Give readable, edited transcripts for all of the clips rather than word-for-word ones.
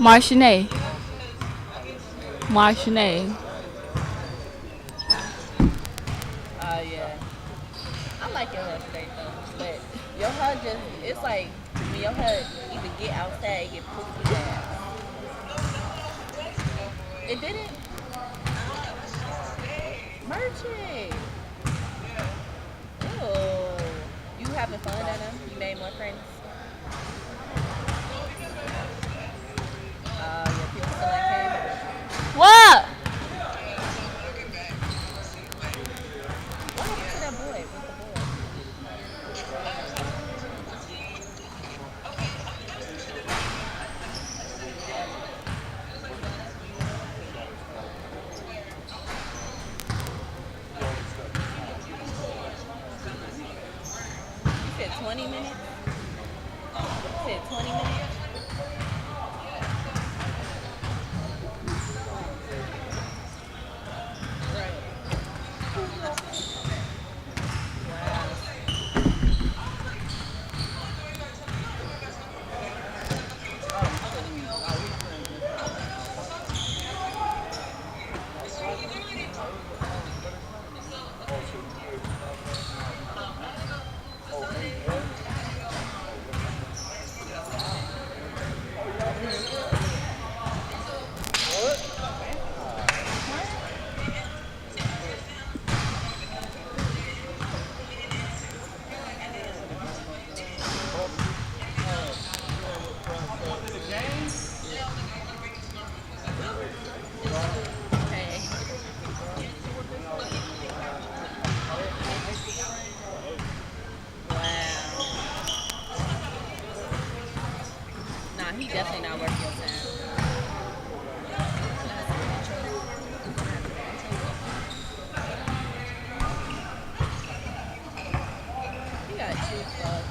Marchionne. Marchionne. Yeah. I like your hair straight though, but your hair it's like when your hair even get outside, it get poofy down. It didn't? Merchant. Oh. You having fun, Anna? You made more friends? Your people still like him? What? What happened to that boy? What's the boy? You said 20 minutes? You said 20 minutes? Right. Hey. Wow. Nah, he definitely not worth your time. He got two clubs.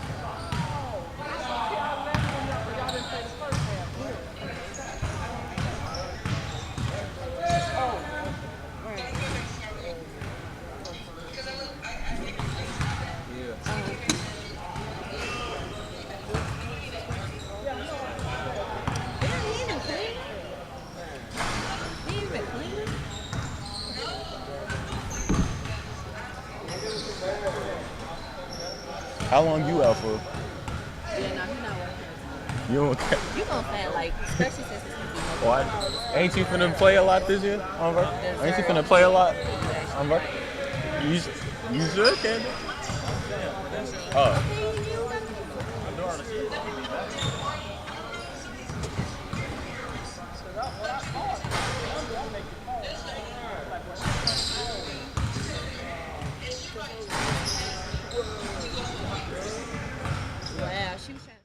Damn, he even clean. He even clean. How long you out for? Yeah, no, he not working. You don't You gonna plan like, especially since it's gonna be no What? Ain't you finna play a lot this year? Ain't you finna play a lot? You should, Candy. Oh. Wow, she was trying.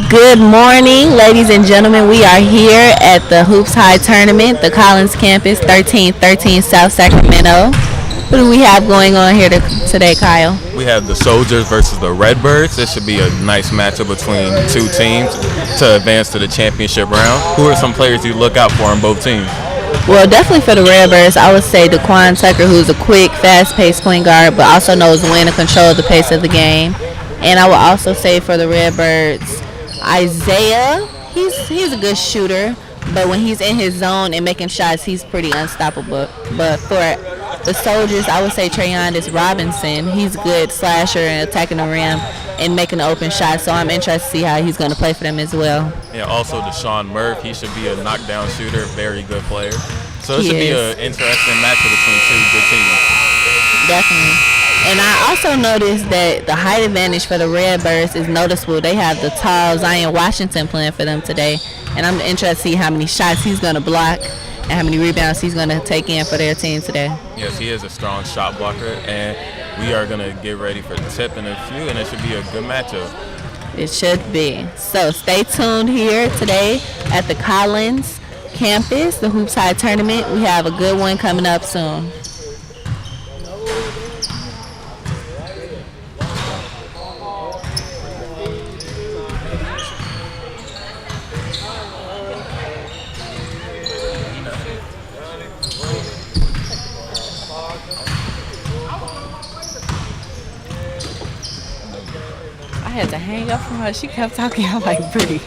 Good morning, ladies and gentlemen. We are here at the HoopsHIGH tournament, the Collins campus, 1313 South Sacramento. What do we have going on here today, Kyle? We have the Soldiers versus the Redbirds. This should be a nice matchup between two teams to advance to the championship round. Who are some players you look out for on both teams? Well, definitely for the Redbirds, I would say Daquan Tucker, who's a quick, fast-paced point guard, but also knows when to control the pace of the game. And I would also say for the Redbirds, Isaiah, he's a good shooter, but when he's in his zone and making shots, he's pretty unstoppable. But for the Soldiers, I would say Trayon Robinson. He's good slasher and attacking the rim and making the open shots. So I'm interested to see how he's going to play for them as well. Yeah, also Deshaun Murph, he should be a knockdown shooter, very good player. So it He should be is. an interesting matchup between two good teams. Definitely. And I also noticed that the height advantage for the Redbirds is noticeable. They have the tall Zion Washington playing for them today. And I'm interested to see how many shots he's going to block and how many rebounds he's going to take in for their team today. Yes, he is a strong shot blocker, and we are going to get ready for the tip in a few, and it should be a good matchup. It should be. So stay tuned here today at the Collins campus, the Hoops High tournament. We have a good one coming up soon. I had to hang up from her. She kept talking. I'm like, pretty.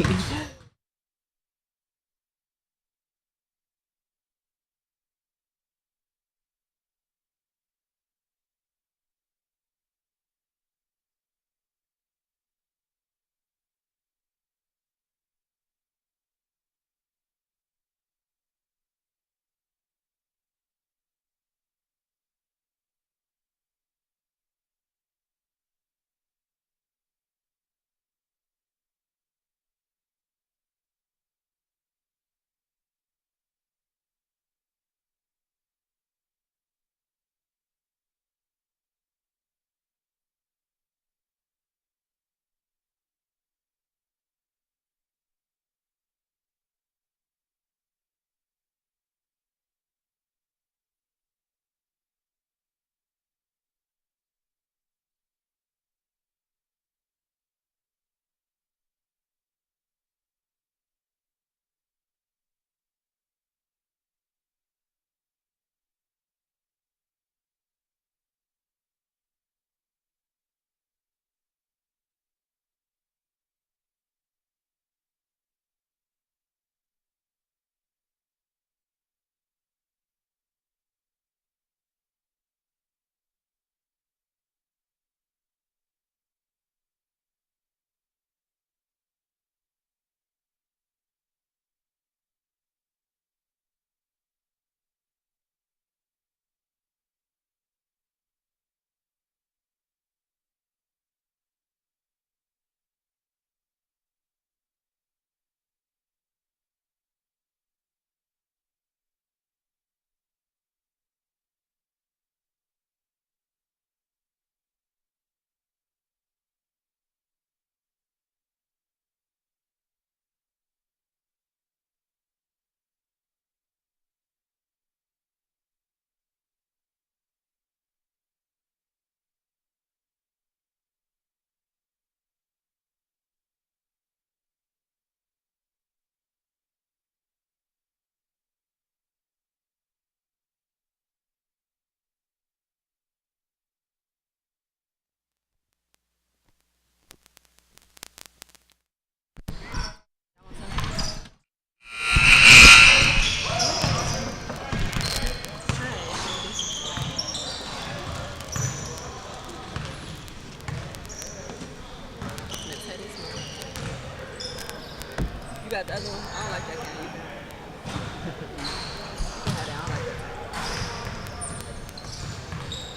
You got the other one? I don't like that kind either.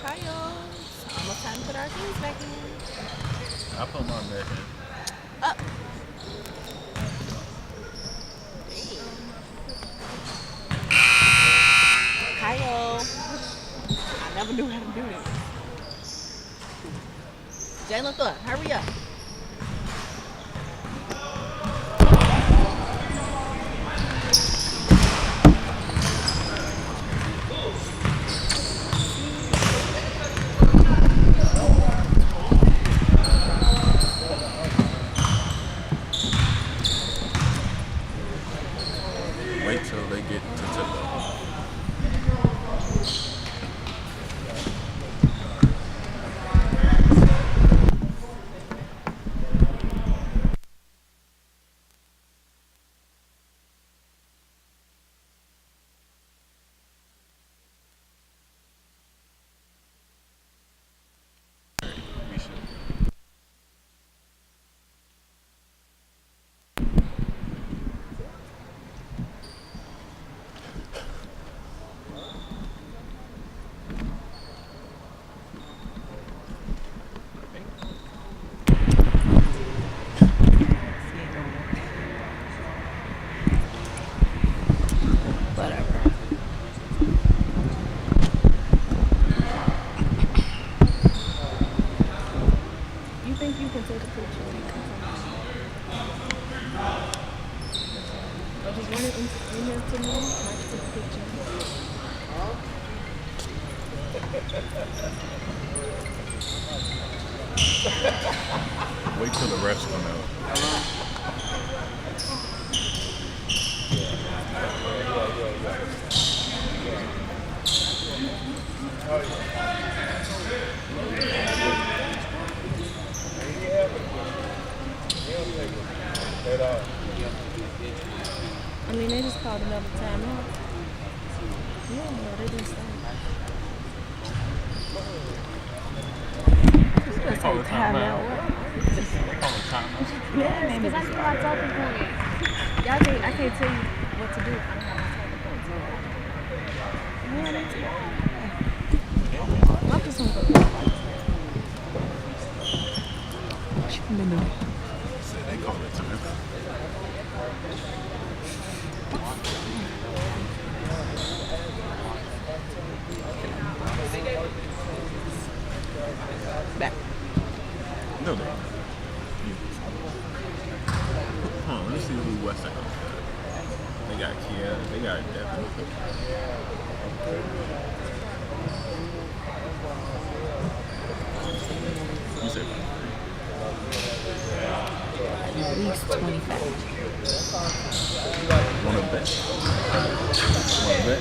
Kyle, almost time to put our things back in. I put mine back in. Up. Kyle. I never knew how to do this. Jalen Thorpe, hurry up. Wait till they get to tip. Wait till the refs come out. I mean, they just called another timeout. Yeah, no, they didn't stop. They call it timeout. Yeah, because I need my talking point. Y'all can't, I can't tell you what to do. I don't have my talking points. I'm just gonna go. They call it timeout. Back. No, they. Hold on, let me see who West End. They got Kia. They got Devin. You said At least 25. want to bet? Want to bet?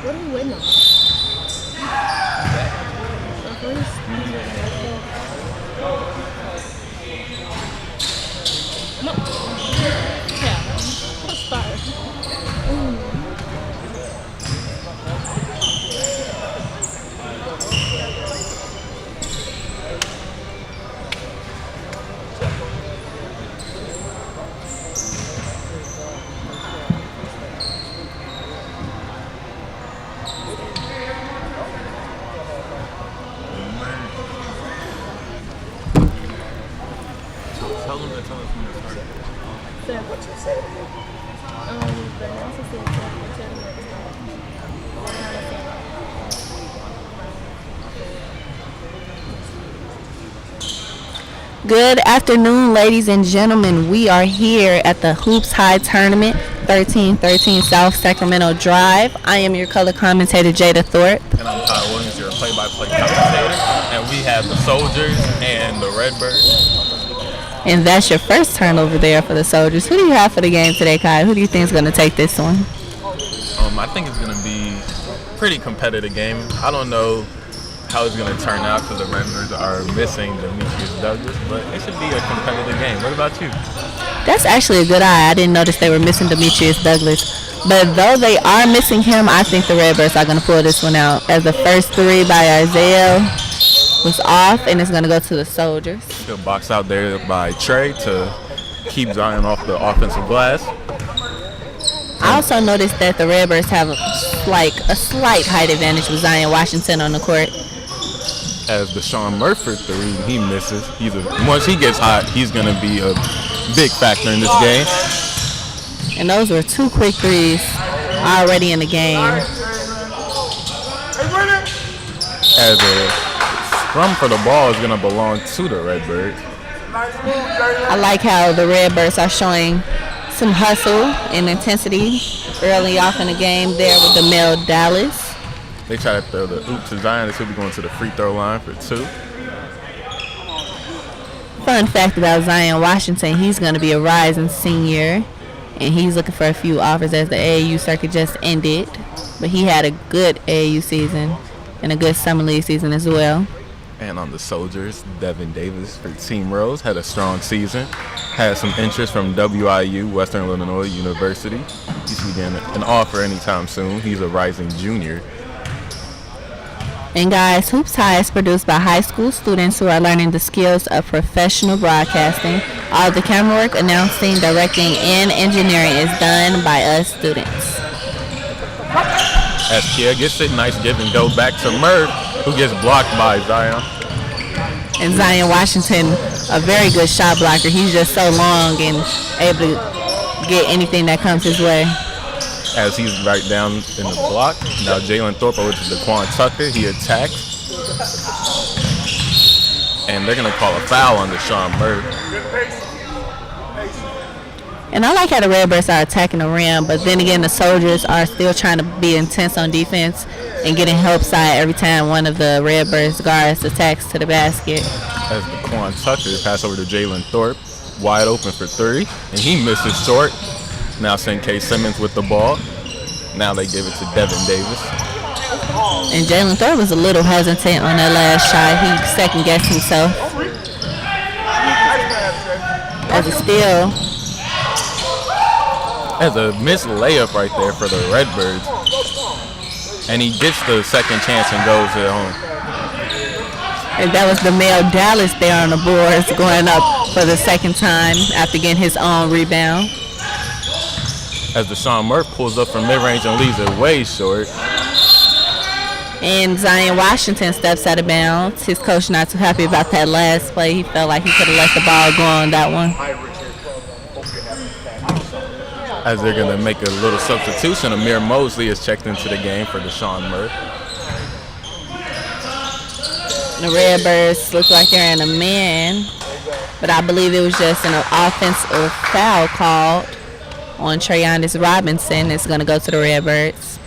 What are we waiting on? No. Yeah. Let's start. Tell them to tell us when to start. So what you said? The announcer said tell them to start. Good afternoon, ladies and gentlemen. We are here at the HoopsHIGH tournament, 1313 South Sacramento Drive. I am your color commentator, Jada Thorpe. And I'm Kyle Williams, your play-by-play commentator. And we have the Soldiers and the Redbirds. And that's your first turnover there for the Soldiers. Who do you have for the game today, Kai? Who do you think is going to take this one? I think it's going to be a pretty competitive game. I don't know how it's going to turn out because the Redbirds are missing Demetrius Douglas, but it should be a competitive game. What about you? That's actually a good eye. I didn't notice they were missing Demetrius Douglas. But though they are missing him, I think the Redbirds are going to pull this one out. As the first three by Isaiah was off, and it's going to go to the Soldiers. He'll box out there by Trey to keep Zion off the offensive glass. I also noticed that the Redbirds have a slight height advantage with Zion Washington on the court. As Deshaun Murphy three, he misses. Once he gets hot, he's going to be a big factor in this game. And those were two quick threes already in the game. As a scrum for the ball is going to belong to the Redbirds. I like how the Redbirds are showing some hustle and intensity early off in the game there with the Mel Dallas. They try to throw the oop to Zion. They should be going to the free throw line for two. Fun fact about Zion Washington, he's going to be a rising senior, and he's looking for a few offers as the AAU circuit just ended. But he had a good AAU season and a good summer league season as well. And on the Soldiers, Devin Davis for Team Rose had a strong season. Had some interest from WIU, Western Illinois University. He should be getting an offer anytime soon. He's a rising junior. And guys, Hoops High is produced by high school students who are learning the skills of professional broadcasting. All the camera work, announcing, directing, and engineering is done by us students. As Kia gets it, nice give and go back to Murph, who gets blocked by Zion. And Zion Washington, a very good shot blocker. He's just so long and able to get anything that comes his way. As he's right down in the block. Now Jalen Thorpe over to Daquan Tucker. He attacks. And they're going to call a foul on Deshaun Murph. And I like how the Redbirds are attacking the rim, but then again, the Soldiers are still trying to be intense on defense and getting help side every time one of the Redbirds guards attacks to the basket. As Daquan Tucker pass over to Jalen Thorpe. Wide open for three. And he misses short. Now send K. Simmons with the ball. Now they give it to Devin Davis. And Jalen Thorpe was a little hesitant on that last shot. He second-guessed himself. As a steal. As a missed layup right there for the Redbirds. And he gets the second chance and goes it home. And that was the male Dallas there on the boards going up for the second time after getting his own rebound. As Deshaun Murph pulls up from mid-range and leaves it way short. And Zion Washington steps out of bounds. His coach not too happy about that last play. He felt like he could have let the ball go on that one. As they're going to make a little substitution, Amir Mosley is checked into the game for Deshaun Murph. The Redbirds look like they're in a man, but I believe it was just an offensive foul called on Trayondis Robinson. It's going to go to the Redbirds.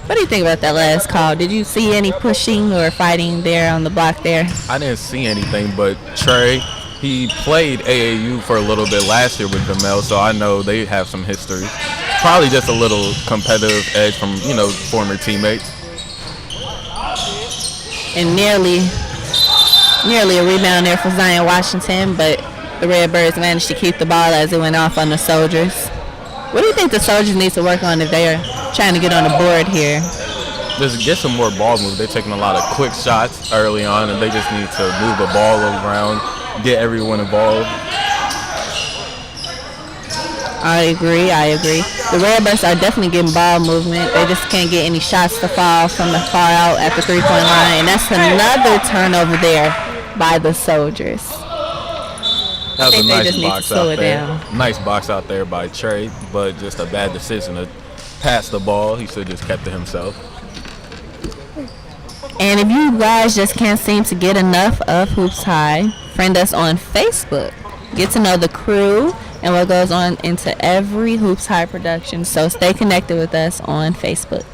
What do you think about that last call? Did you see any pushing or fighting there on the block there? I didn't see anything, but Trey, he played AAU for a little bit last year with Demel, so I know they have some history. Probably just a little competitive edge from, former teammates. And nearly a rebound there for Zion Washington, but the Redbirds managed to keep the ball as it went off on the Soldiers. What do you think the Soldiers need to work on if they're trying to get on the board here? Just get some more ball moves. They're taking a lot of quick shots early on, and they just need to move the ball around, get everyone involved. I agree. The Redbirds are definitely getting ball movement. They just can't get any shots to fall from the far out at the three-point line, and that's another turnover there by the Soldiers. That was a nice just box out there. Nice box out there by Trey, but just a bad decision to pass the ball. He should have just kept it himself. And if you guys just can't seem to get enough of Hoops High, friend us on Facebook. Get to know the crew and what goes on into every Hoops High production. So stay connected with us on Facebook.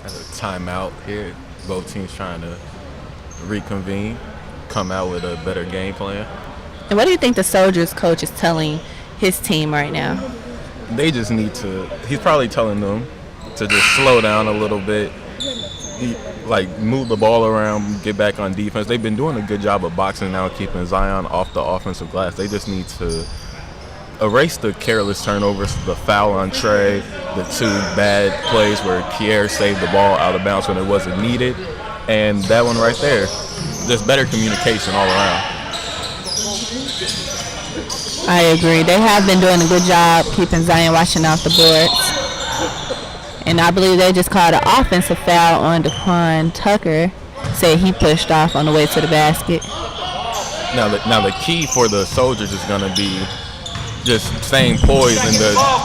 That's a timeout here. Both teams trying to reconvene, come out with a better game plan. And what do you think the Soldiers coach is telling his team right now? They just need to, he's probably telling them to just slow down a little bit, move the ball around, get back on defense. They've been doing a good job of boxing now, keeping Zion off the offensive glass. They just need to erase the careless turnovers, the foul on Trey, the two bad plays where Kier saved the ball out of bounds when it wasn't needed, and that one right there. Just better communication all around. I agree. They have been doing a good job keeping Zion Washington off the boards. And I believe they just called an offensive foul on Daquan Tucker. Said he pushed off on the way to the basket. Now the key for the Soldiers is going to be just staying poised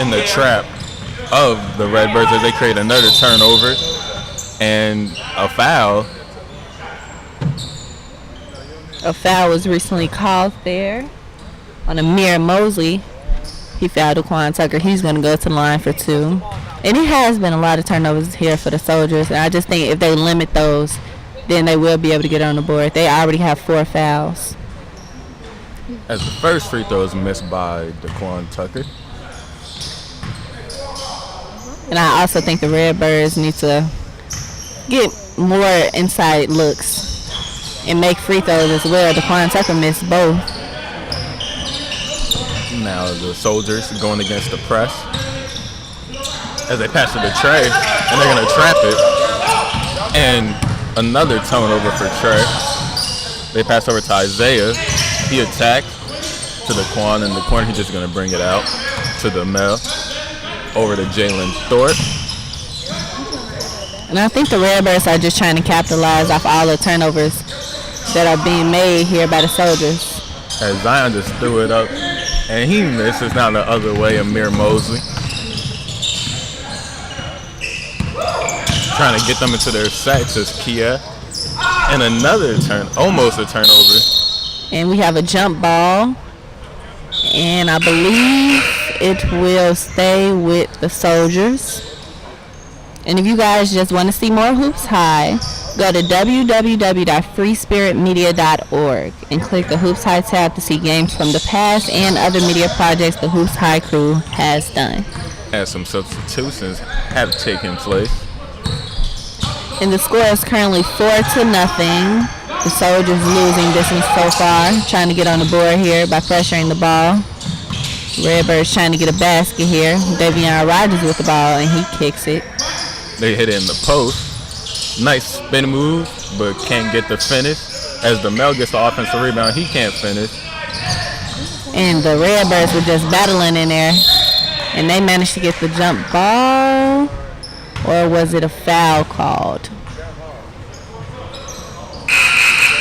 in the trap of the Redbirds as they create another turnover and a foul. A foul was recently called there on Amir Mosley. He fouled Daquan Tucker. He's going to go to the line for two. And it has been a lot of turnovers here for the Soldiers. And I just think if they limit those, then they will be able to get on the board. They already have 4 fouls. As the first free throw is missed by Daquan Tucker. And I also think the Redbirds need to get more inside looks and make free throws as well. Daquan Tucker missed both. Now the Soldiers going against the press. as they pass to the Trey, and they're gonna trap it. And another turnover for Trey. They pass over to Isaiah. He attacks to the Quan in the corner. He's just gonna bring it out to the Mel. Over to Jalen Thorpe. And I think the Redbirds are just trying to capitalize off all the turnovers that are being made here by the Soldiers. As Zion just threw it up, and he misses. Now the other way, Amir Mosley. Trying to get them into their sacks is Kia. And another almost a turnover. And we have a jump ball. And I believe it will stay with the Soldiers. And if you guys just want to see more Hoops High, go to www.freespiritmedia.org and click the Hoops High tab to see games from the past and other media projects the Hoops High crew has done. As some substitutions have taken place. And the score is currently 4-0. The Soldiers losing this one so far, trying to get on the board here by pressuring the ball. Redbirds trying to get a basket here. Davion Rogers with the ball, and he kicks it. They hit it in the post. Nice spin move, but can't get the finish. As the Mel gets the offensive rebound, he can't finish. And the Redbirds were just battling in there, and they managed to get the jump ball. Or was it a foul called?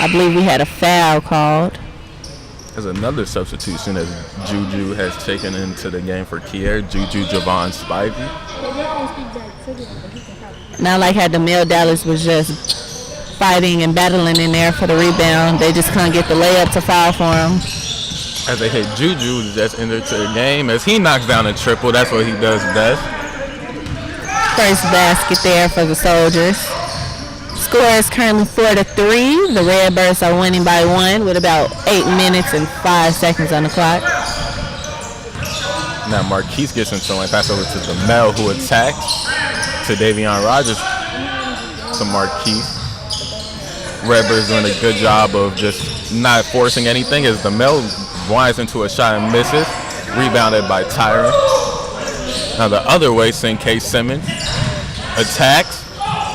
I believe we had a foul called. There's another substitution as Juju has taken into the game for Kier. Juju Javon Spivey. And I like how the Mel Dallas was just fighting and battling in there for the rebound. They just couldn't get the layup to foul for him. As they hit Juju, just entered to the game. As he knocks down a triple, that's what he does best. First basket there for the Soldiers. Score is currently 4-3. The Redbirds are winning by 1 with about 8 minutes and 5 seconds on the clock. Now Marquise gets into line, pass over to the Mel, who attacks to Davion Rogers to Marquise. Redbirds doing a good job of just not forcing anything as the Mel winds into a shot and misses. Rebounded by Tyron. Now the other way, K. Simmons attacks.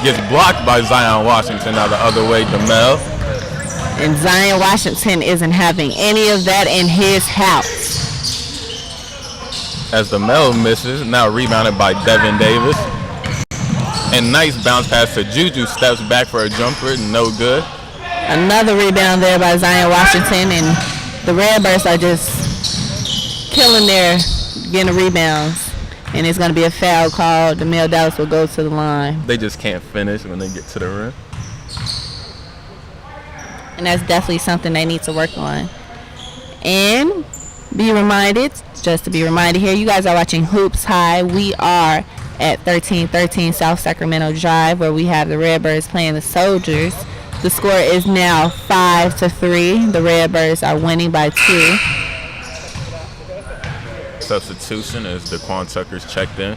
Gets blocked by Zion Washington. Now the other way, DeMel. And Zion Washington isn't having any of that in his house. As DeMel misses, now rebounded by Devin Davis. And nice bounce pass to Juju. Steps back for a jumper. No good. Another rebound there by Zion Washington. And the Redbirds are just killing their getting the rebounds. And it's going to be a foul called. The Mel Dallas will go to the line. They just can't finish when they get to the rim. And that's definitely something they need to work on. And be reminded, just to be reminded here, you guys are watching Hoops High. We are at 1313 South Sacramento Drive, where we have the Redbirds playing the Soldiers. The score is now 5-3. The Redbirds are winning by 2. Substitution as Daquan Tucker's checked in.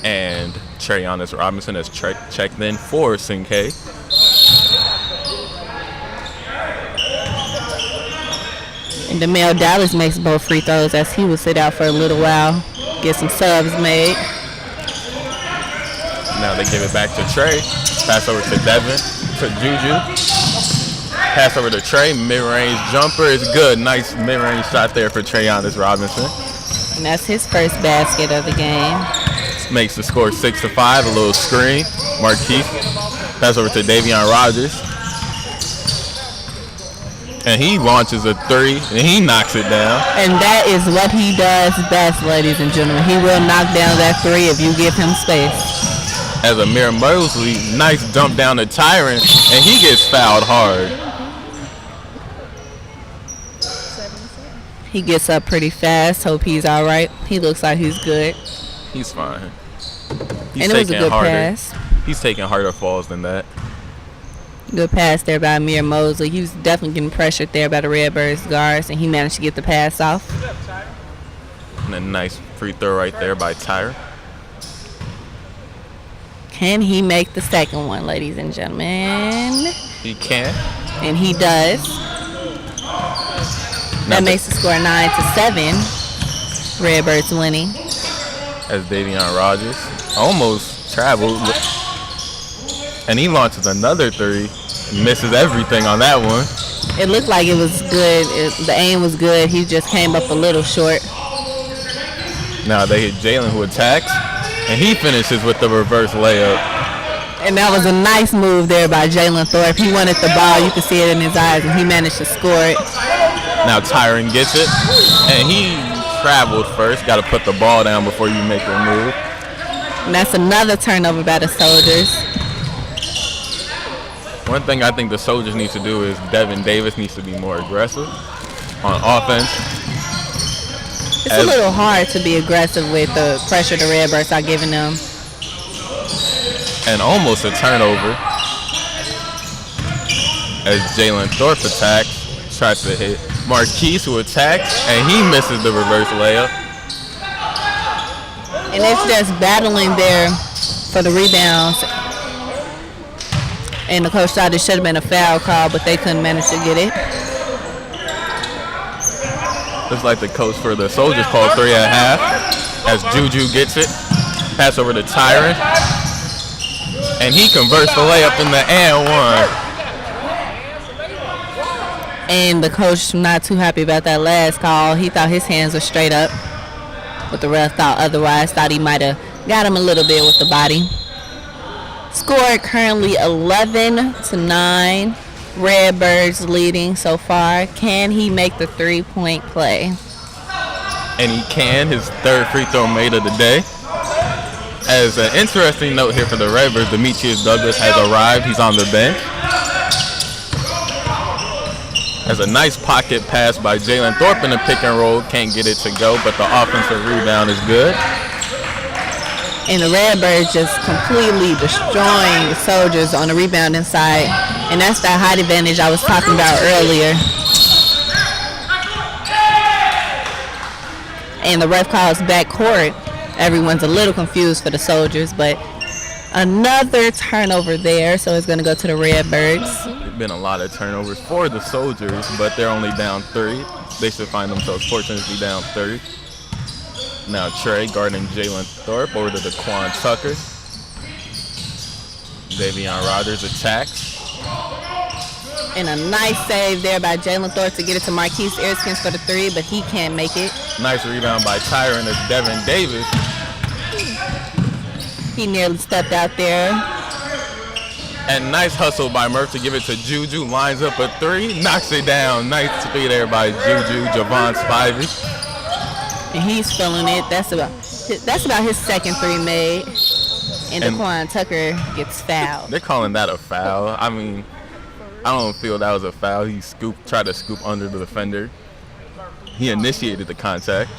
And Trayonus Robinson has checked in for Sinkay. And DeMel Dallas makes both free throws as he will sit out for a little while, get some subs made. Now they give it back to Trey. Pass over to Devin, to Juju. Pass over to Trey. Mid-range jumper is good. Nice mid-range shot there for Trayonus Robinson. And that's his first basket of the game. Makes the score 6-5. A little screen. Marquise. Pass over to Davion Rogers. And he launches a 3, and he knocks it down. And that is what he does best, ladies and gentlemen. He will knock down that 3 if you give him space. As Amir Mosley, nice dump down to Tyron, and he gets fouled hard. He gets up pretty fast. Hope he's all right. He looks like he's good. He's fine. And it was a good pass. He's taking harder falls than that. Good pass there by Amir Mosley. He was definitely getting pressured there by the Redbirds guards, and he managed to get the pass off. And a nice free throw right there by Tyron. Can he make the second one, ladies and gentlemen? He can. And he does. That makes the score 9-7. Redbirds winning. as Davion Rogers almost traveled. And he launches another three. Misses everything on that one. It looked like it was good. The aim was good. He just came up a little short. Now they hit Jalen, who attacks. And he finishes with the reverse layup. And that was a nice move there by Jalen Thorpe. He wanted the ball. You could see it in his eyes, and he managed to score it. Now Tyron gets it. And he traveled first. Got to put the ball down before you make a move. And that's another turnover by the Soldiers. One thing I think the Soldiers need to do is Devin Davis needs to be more aggressive on offense. It's a little hard to be aggressive with the pressure the Redbirds are giving them. And almost a turnover as Jalen Thorpe attacks, tries to hit Marquise, who attacks, and he misses the reverse layup. And it's just battling there for the rebounds. And the coach thought it should have been a foul call, but they couldn't manage to get it. Looks like the coach for the Soldiers called 3 at half as Juju gets it. Pass over to Tyron. And he converts the layup in the and one. And the coach not too happy about that last call. He thought his hands were straight up, but the ref thought otherwise. Thought he might have got him a little bit with the body. Score currently 11-9. Redbirds leading so far. Can he make the three-point play? And he can. His third free throw made of the day. As an interesting note here for the Redbirds, Demetrius Douglas has arrived. He's on the bench. Has a nice pocket pass by Jalen Thorpe in the pick and roll. Can't get it to go, but the offensive rebound is good. And the Redbirds just completely destroying the Soldiers on the rebounding side. And that's that height advantage I was talking about earlier. And the ref calls backcourt. Everyone's a little confused for the Soldiers, but another turnover there, so it's going to go to the Redbirds. There's been a lot of turnovers for the Soldiers, but they're only down 3. They should find themselves fortunate to be down 30. Now Trey guarding Jalen Thorpe over to Daquan Tucker. Davion Rogers attacks. And a nice save there by Jalen Thorpe to get it to Marquise Erskins for the 3, but he can't make it. Nice rebound by Tyron as Devin Davis. He nearly stepped out there. And nice hustle by Murph to give it to Juju. Lines up a 3, knocks it down. Nice speed there by Juju, Javon Spivey. And he's feeling it. That's about his second 3 made. And Daquan Tucker gets fouled. They're calling that a foul. I mean, I don't feel that was a foul. He tried to scoop under the defender. He initiated the contact.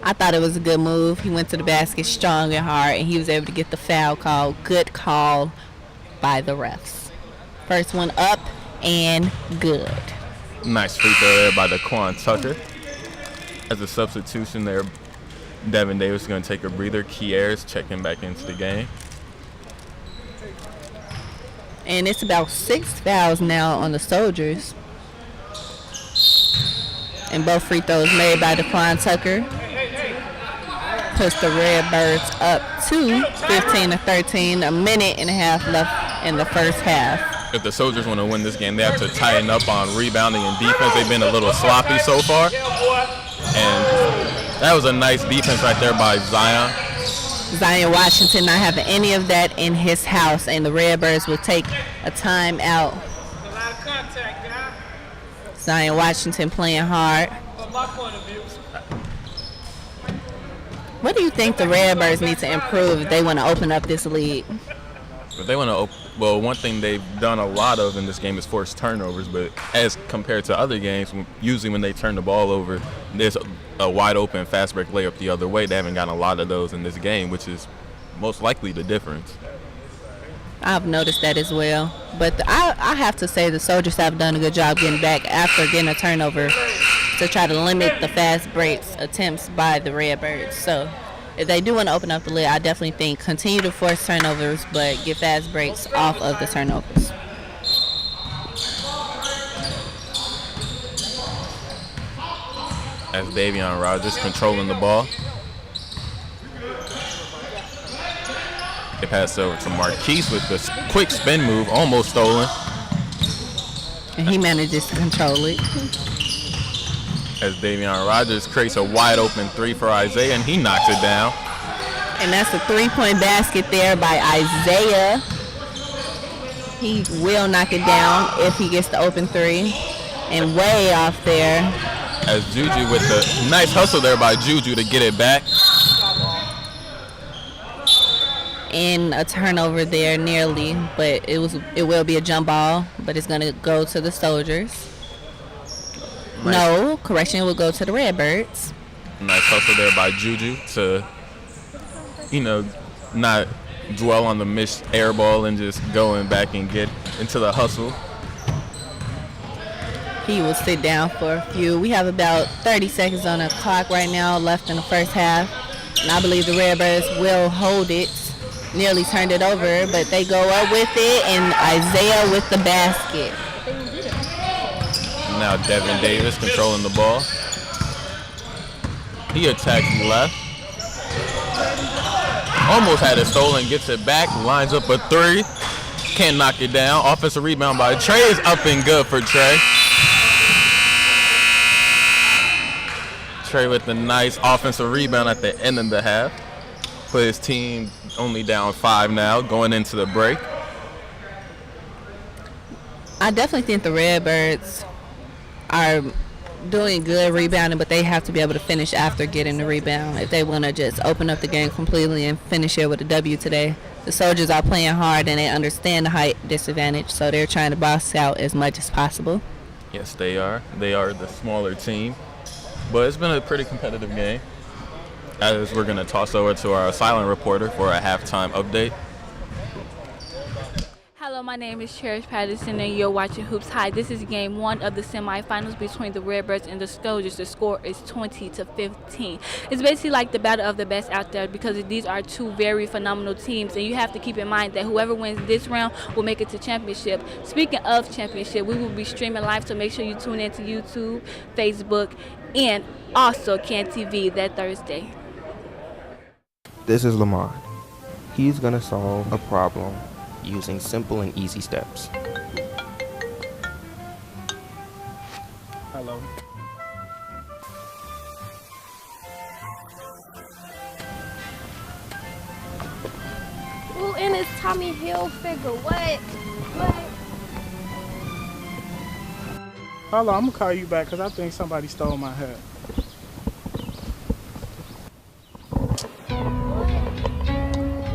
I thought it was a good move. He went to the basket strong and hard, and he was able to get the foul call. Good call by the refs. First one up and good. Nice free throw there by Daquan Tucker. As a substitution there, Devin Davis is going to take a breather. Kier's checking back into the game. And it's about 6 fouls now on the Soldiers. And both free throws made by Daquan Tucker. Puts the Redbirds up to 15-13. A minute and a half left in the first half. If the Soldiers want to win this game, they have to tighten up on rebounding and defense. They've been a little sloppy so far. And that was a nice defense right there by Zion. Zion Washington not having any of that in his house, and the Redbirds will take a timeout. Zion Washington playing hard. What do you think the Redbirds need to improve if they want to open up this league? If they want to, well, one thing they've done a lot of in this game is force turnovers, but as compared to other games, usually when they turn the ball over, there's a wide open fast break layup the other way. They haven't gotten a lot of those in this game, which is most likely the difference. I've noticed that as well. But I have to say the Soldiers have done a good job getting back after getting a turnover to try to limit the fast breaks attempts by the Redbirds. So if they do want to open up the lid, I definitely think continue to force turnovers, but get fast breaks off of the turnovers. As Davion Rogers controlling the ball. They pass over to Marquise with the quick spin move, almost stolen. And he manages to control it. As Davion Rogers creates a wide open three for Isaiah, and he knocks it down. And that's a 3-point basket there by Isaiah. He will knock it down if he gets the open three. And way off there. As Juju with the nice hustle there by Juju to get it back. And a turnover there nearly, but it will be a jump ball, but it's going to go to the Soldiers. Nice. No, correction, it will go to the Redbirds. Nice hustle there by Juju to, not dwell on the missed air ball and just going back and get into the hustle. He will sit down for a few. We have about 30 seconds on the clock right now left in the first half. And I believe the Redbirds will hold it. Nearly turned it over, but they go up with it, and Isaiah with the basket. Now Devin Davis controlling the ball. He attacks left. Almost had it stolen, gets it back, lines up a three. Can't knock it down. Offensive rebound by Trey is up and good for Trey. Trey with the nice offensive rebound at the end of the half. Put his team only down 5 now, going into the break. I definitely think the Redbirds are doing good rebounding, but they have to be able to finish after getting the rebound if they want to just open up the game completely and finish it with a W today. The Soldiers are playing hard, and they understand the height disadvantage, so they're trying to box out as much as possible. Yes, they are. They are the smaller team. But it's been a pretty competitive game. As we're going to toss over to our silent reporter for a halftime update. Hello, my name is Cherish Patterson, and you're watching Hoops High. This is game 1 of the semifinals between the Redbirds and the Soldiers. The score is 20-15. It's basically like the battle of the best out there because these are two very phenomenal teams, and you have to keep in mind that whoever wins this round will make it to championship. Speaking of championship, we will be streaming live, so make sure you tune in to YouTube, Facebook, and also Can TV that Thursday. This is Lamar. He's gonna solve a problem using simple and easy steps. Hello. Ooh, and it's Tommy Hilfiger. What? Hold on, I'm gonna call you back because I think somebody stole my hat.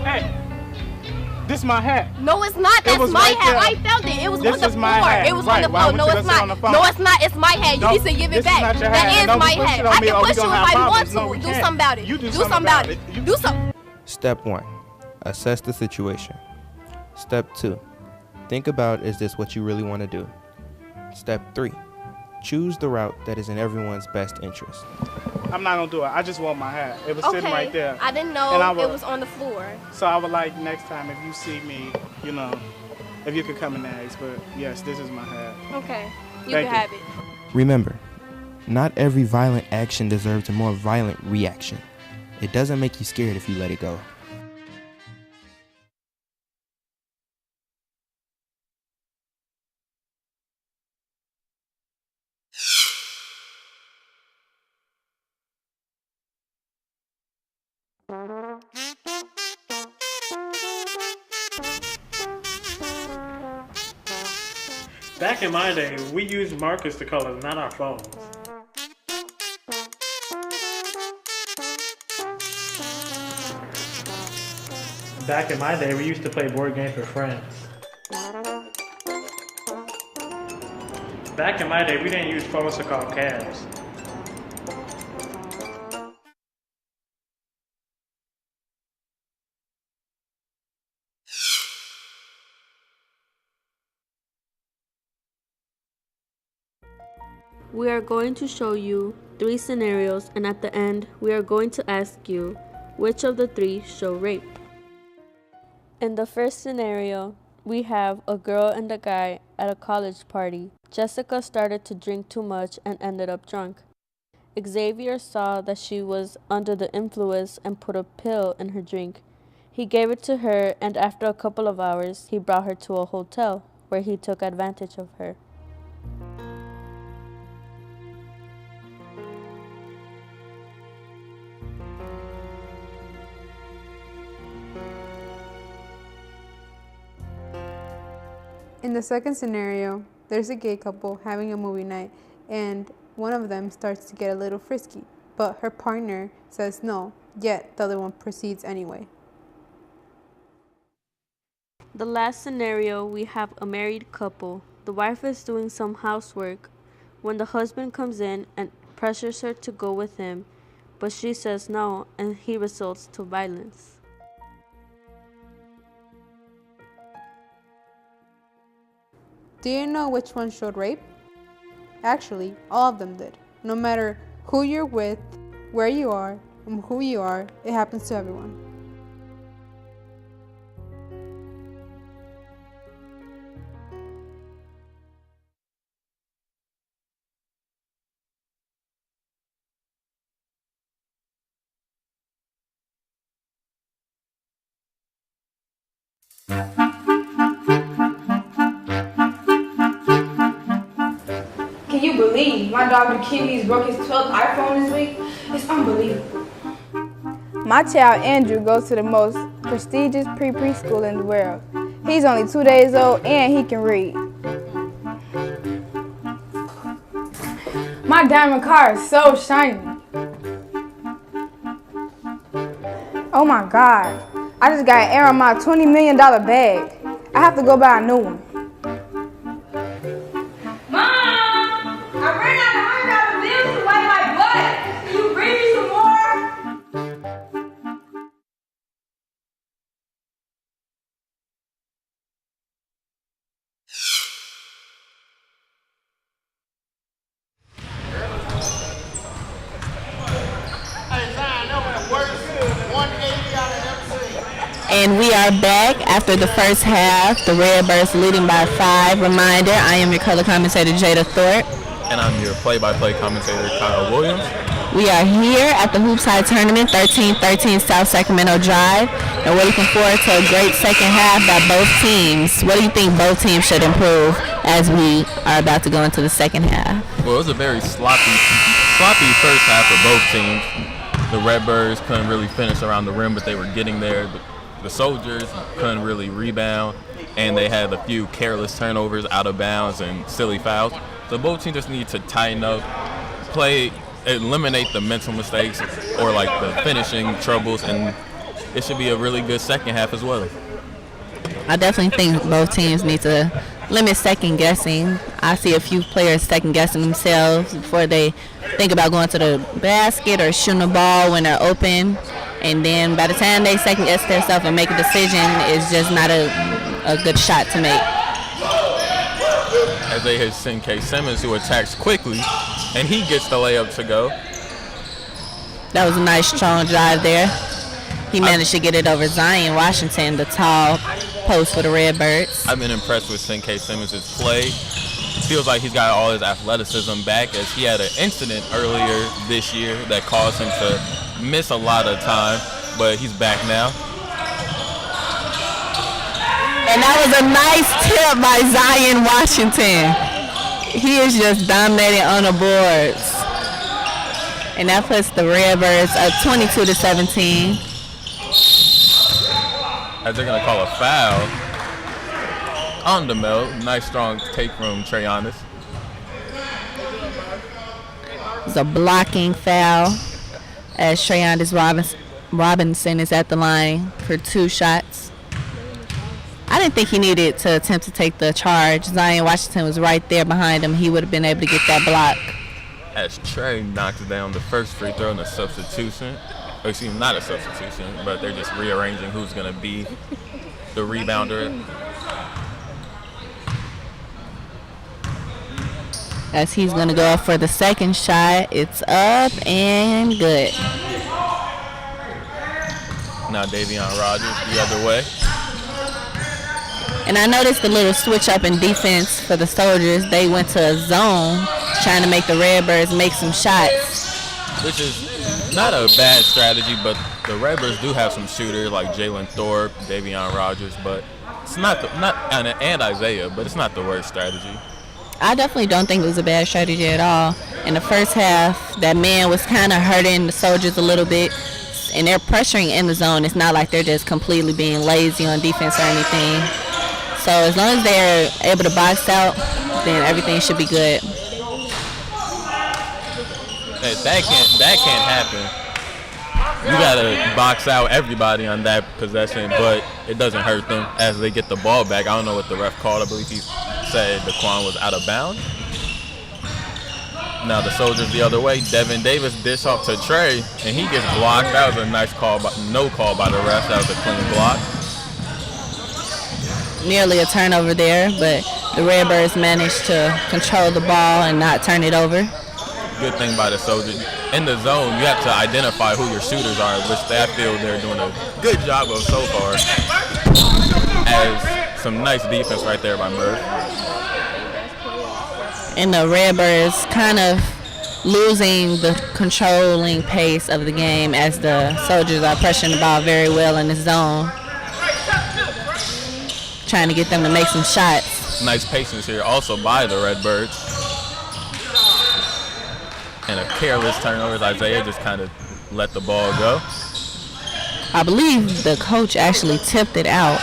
Hey, this is my hat. No, it's not. That's my right hat. there. I found it. It was This on the is my floor. hat. It was Right. on the Why floor. would No, you it's just say not. on the phone? No, it's not. It's my hat. You No, need to give this it is back. not your hat. That is Don't my push hat. it on I me can or we push you gonna if have I want problems. No, to. we Do can't. something about it. You do Do something something about about it. it. Do something. Step 1. Assess the situation. Step 2. Think about, is this what you really want to do? Step 3. Choose the route that is in everyone's best interest. I'm not gonna do it. I just want my hat. It was sitting right there. I didn't And I know will- it was on the floor. So I would like next time if you see me, if you could come and ask. But yes, this is my hat. Okay. You Thank can you. have it. Remember, not every violent action deserves a more violent reaction. It doesn't make you scared if you let it go. Back in my day, we used markers to color, not our phones. Back in my day, we used to play board games with friends. Back in my day, we didn't use phones to call cabs. We are going to show you 3 scenarios, and at the end, we are going to ask you which of the 3 show rape. In the first scenario, we have a girl and a guy at a college party. Jessica started to drink too much and ended up drunk. Xavier saw that she was under the influence and put a pill in her drink. He gave it to her, and after a couple of hours, he brought her to a hotel where he took advantage of her. In the second scenario, there's a gay couple having a movie night, and one of them starts to get a little frisky, but her partner says no, yet the other one proceeds anyway. The last scenario, we have a married couple. The wife is doing some housework when the husband comes in and pressures her to go with him, but she says no, and he resorts to violence. Do you know which one showed rape? Actually, all of them did. No matter who you're with, where you are, and who you are, it happens to everyone. Can you believe my dog Achilles broke his 12th iPhone this week? It's unbelievable. My child Andrew goes to the most prestigious preschool in the world. He's only 2 days old and he can read. My diamond car is so shiny. Oh my God, I just got an error on my $20 million bag. I have to go buy a new one. And we are back after the first half. The Redbirds leading by 5. Reminder, I am your color commentator, Jada Thorpe. And I'm your play-by-play commentator, Kyle Williams. We are here at the HoopsHIGH Tournament, 1313 South Sacramento Drive. And we're looking forward to a great second half by both teams. What do you think both teams should improve as we are about to go into the second half? Well, it was a very sloppy first half for both teams. The Redbirds couldn't really finish around the rim, but they were getting there. The Soldiers couldn't really rebound, and they had a few careless turnovers, out of bounds, and silly fouls. So both teams just need to tighten up, eliminate the mental mistakes or like the finishing troubles, and it should be a really good second half as well. I definitely think both teams need to limit second guessing. I see a few players second guessing themselves before they think about going to the basket or shooting the ball when they're open. And then by the time they second guess themselves and make a decision, it's just not a good shot to make. As they hit CK Simmons, who attacks quickly, and he gets the layup to go. That was a nice, strong drive there. He managed to get it over Zion Washington, the tall post for the Redbirds. I've been impressed with CK Simmons' play. Feels like he's got all his athleticism back, as he had an incident earlier this year that caused him to miss a lot of time, but he's back now. And that was a nice tip by Zion Washington. He is just dominating on the boards. And that puts the Redbirds up 22-17. As they're going to call a foul on DeMel. Nice strong take from Trayanis. It's a blocking foul as Trayanis Robinson is at the line for 2 shots. I didn't think he needed to attempt to take the charge. Zion Washington was right there behind him. He would have been able to get that block. As Trey knocks down the first free throw in a substitution. Or excuse me, not a substitution, but they're just rearranging who's going to be the rebounder. As he's going to go up for the second shot. It's up and good. Now Davion Rogers the other way. And I noticed the little switch up in defense for the Soldiers. They went to a zone trying to make the Redbirds make some shots. Which is Not a bad strategy, but the Redbirds do have some shooters like Jalen Thorpe, Davion Rogers, but it's and Isaiah, but it's not the worst strategy. I definitely don't think it was a bad strategy at all. In the first half, that man was kind of hurting the Soldiers a little bit, and they're pressuring in the zone. It's not like they're just completely being lazy on defense or anything. So as long as they're able to box out, then everything should be good. That can't happen. You gotta box out everybody on that possession, but it doesn't hurt them as they get the ball back. I don't know what the ref called. I believe he said Daquan was out of bounds. Now the Soldiers the other way. Devin Davis dish off to Trey, and he gets blocked. That was a nice call, no call by the ref. That was a clean block. Nearly a turnover there, but the Redbirds managed to control the ball and not turn it over. Good thing by the Soldiers. In the zone, you have to identify who your shooters are, which I feel they're doing a good job of so far. As some nice defense right there by Murph. And the Redbirds kind of losing the controlling pace of the game as the Soldiers are pressuring the ball very well in the zone. Trying to get them to make some shots. Nice patience here also by the Redbirds. And a careless turnover as Isaiah just kind of let the ball go. I believe the coach actually tipped it out.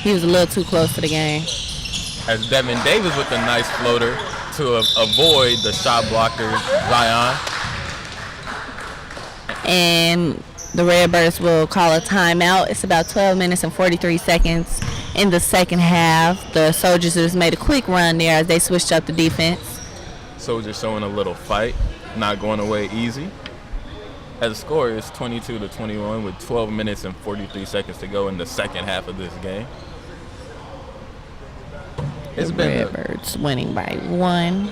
He was a little too close to the game. As Devin Davis with a nice floater to avoid the shot blocker, Zion. And the Redbirds will call a timeout. It's about 12 minutes and 43 seconds in the second half. The Soldiers just made a quick run there as they switched up the defense. Soldiers showing a little fight, not going away easy. As the score is 22-21 with 12 minutes and 43 seconds to go in the second half of this game. It's the been Redbirds winning by 1.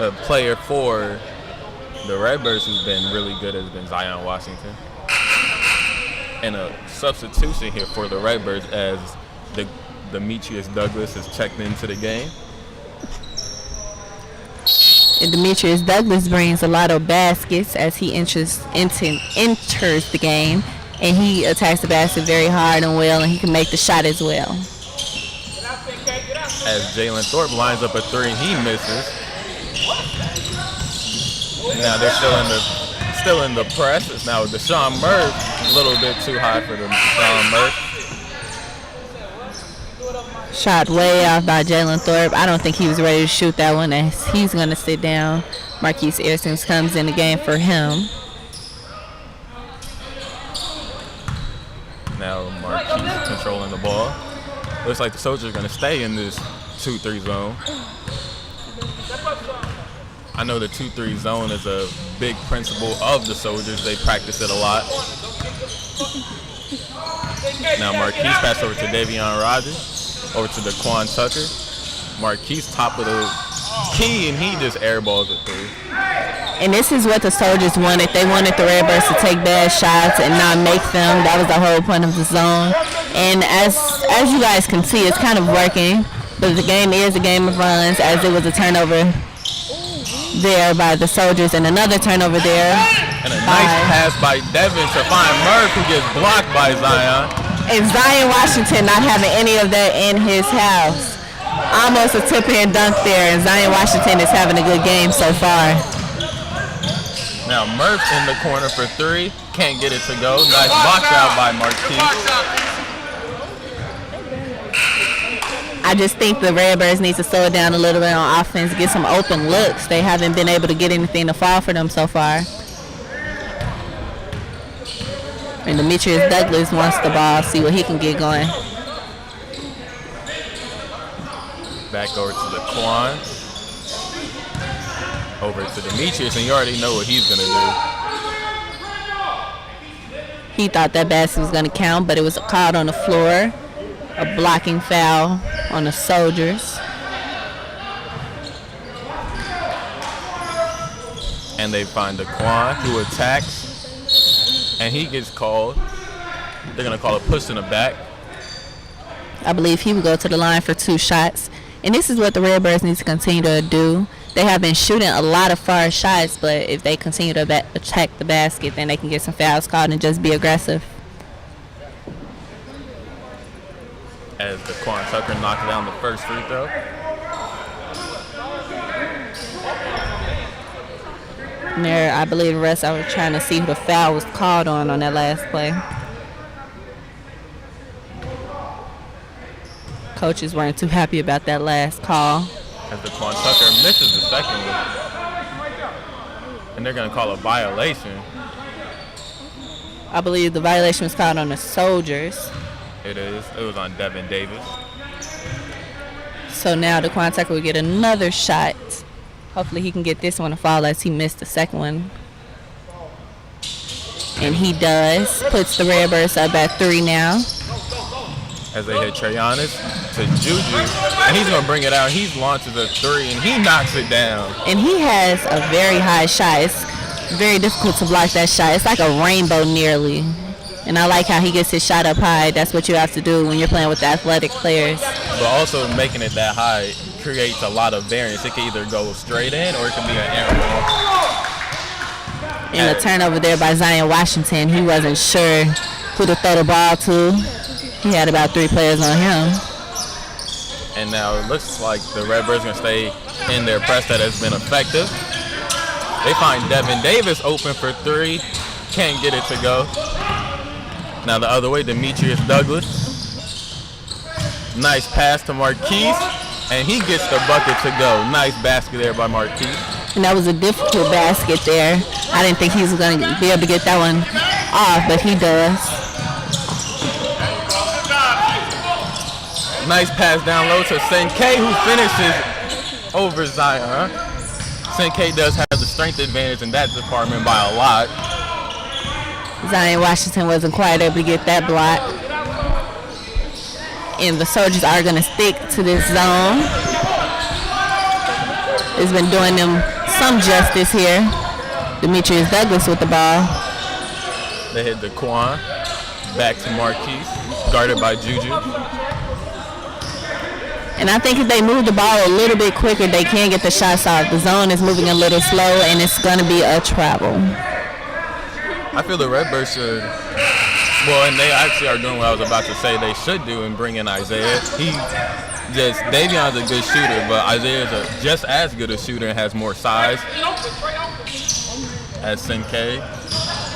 A player for the Redbirds who's been really good has been Zion Washington. And a substitution here for the Redbirds as Demetrius Douglas has checked into the game. And Demetrius Douglas brings a lot of baskets as he enters the game, and he attacks the basket very hard and well, and he can make the shot as well. As Jalen Thorpe lines up a three, he misses. Now they're still in the press. It's now Deshaun Murph, a little bit too high for the Deshaun Murph. Shot way off by Jalen Thorpe. I don't think he was ready to shoot that one as he's going to sit down. Marquise Ersons comes in the game for him. Now Marquise controlling the ball. Looks like the Soldiers are going to stay in this 2-3 zone. I know the 2-3 zone is a big principle of the Soldiers. They practice it a lot. Now Marquise pass over to Davion Rogers. Over to Daquan Tucker. Marquise top of the key, and he just airballs it through. And this is what the Soldiers wanted. They wanted the Redbirds to take bad shots and not make them. That was the whole point of the zone. And as you guys can see, it's kind of working. But the game is a game of runs, as it was a turnover there by the Soldiers and another turnover there. And a nice pass by Devin to find Murph, who gets blocked by Zion. And Zion Washington not having any of that in his house. Almost a tip-in dunk there, and Zion Washington is having a good game so far. Now Murph in the corner for three. Can't get it to go. Nice box out by Marquise. I just think the Redbirds need to slow it down a little bit on offense, get some open looks. They haven't been able to get anything to fall for them so far. And Demetrius Douglas wants the ball, see what he can get going. Back over to the Quan. Over to Demetrius, and you already know what he's going to do. He thought that basket was going to count, but it was called on the floor. A blocking foul on the Soldiers. And they find the Quan, who attacks. And he gets called. They're going to call a push in the back. I believe he would go to the line for 2 shots. And this is what the Redbirds need to continue to do. They have been shooting a lot of far shots, but if they continue to attack the basket, then they can get some fouls called and just be aggressive. As Daquan Tucker knocked down the first free throw. And there, I believe the rest, I was trying to see who the foul was called on that last play. Coaches weren't too happy about that last call. As Daquan Tucker misses the second one. And they're going to call a violation. I believe the violation was called on the Soldiers. It is. It was on Devin Davis. So now Daquan Tucker will get another shot. Hopefully he can get this one to fall as he missed the second one. And he does. Puts the Redbirds up at 3 now. As they hit Trayanis to Juju. And he's going to bring it out. He launches a 3 and he knocks it down. And he has a very high shot. It's very difficult to block that shot. It's like a rainbow nearly. And I like how he gets his shot up high. That's what you have to do when you're playing with athletic players. But also making it that high creates a lot of variance. It can either go straight in or it can be an air ball. And the turnover there by Zion Washington. He wasn't sure who to throw the ball to. He had about 3 players on him. And now it looks like the Redbirds are going to stay in their press that has been effective. They find Devin Davis open for 3. Can't get it to go. Now the other way, Demetrius Douglas. Nice pass to Marquise. And he gets the bucket to go. Nice basket there by Marquise. And that was a difficult basket there. I didn't think he was going to be able to get that one off, but he does. Nice pass down low to Senke, who finishes over Zion. Senke does have the strength advantage in that department by a lot. Zion Washington wasn't quite able to get that block. And the Soldiers are going to stick to this zone. It's been doing them some justice here. Demetrius Douglas with the ball. They hit Daquan. Back to Marquise, guarded by Juju. And I think if they move the ball a little bit quicker, they can get the shots off. The zone is moving a little slow, and it's going to be a travel. I feel the Redbirds should, and they actually are doing what I was about to say they should do and bring in Isaiah. Davion's a good shooter, but Isaiah's just as good a shooter and has more size. As Senke.